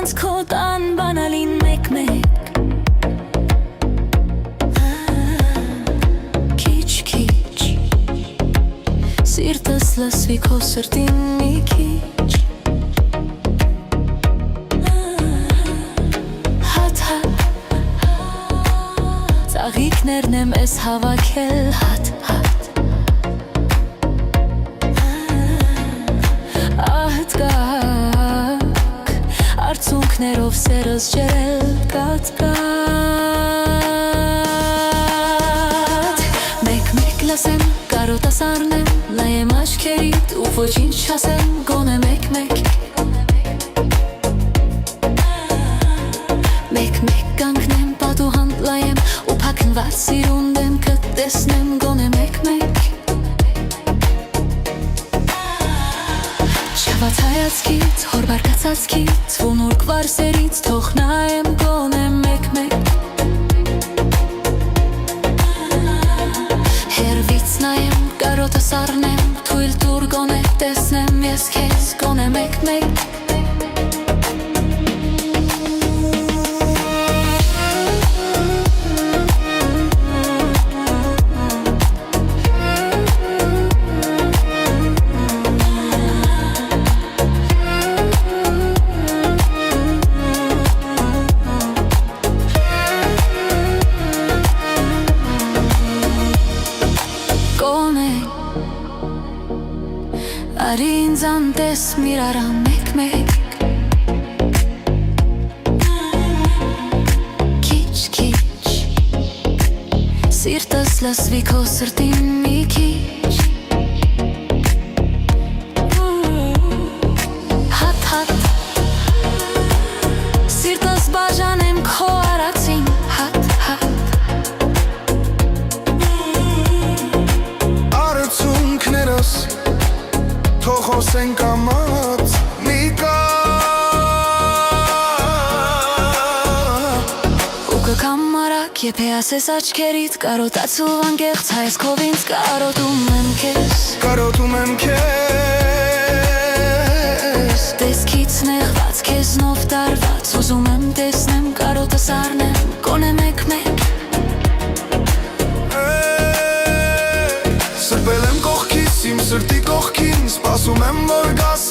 ոնց քո տան բանալին մեկ-մեկ Քիչ-քիչ Սիրտս լսվի քո սրտին մի քիչ Հատ-հատ Ծաղիկներն եմ ես հավաքել հատ-հատ Արցունքներով սերս ջերել կատ-կատ Մեկ-մեկ լասեմ, կարոտաս արնեմ, լայեմ աչքերիդ ու ոչինչ չասեմ, գոնե մեկ-մեկ Մեկ-մեկ կանգնեմ, պատուհան լայեմ ու փակնված սիրունդ եմ կտեսնեմ, գոնե մեկ-մեկ Չաված հայացքից, հոր բարկացածքից, վունուր կվարսերից, թող նայեմ գոնե մեկ-մեկ Հերվից նայեմ, կարոտս արնեմ, թույլ տուր գոնե տեսնեմ ես քեզ գոնե մեկ-մեկ Արի ինձ անտես միրարա մեկ-մեկ Քիչ-քիչ Սիրտս լսվի քո սրտին մի քիչ Հատ-հատ Սիրտս բաժանեմ քո արածին հատ-հատ Արցունքներս Թող խոսեն կամաց մի կատ Ու կկամ մարակ եփե ասես աչքերիդ Կարոտացու անկեղծ հայս քով ինձ կարոտում եմ քեզ Կարոտում եմ քեզ Տեսքից նեղված քեզնով տարված Ուզում եմ տեսնեմ կարոտս արնեմ Գոնե մեկ-մեկ Սրբել եմ կողքիս իմ սրտի կողքին Սպասում եմ որ գաս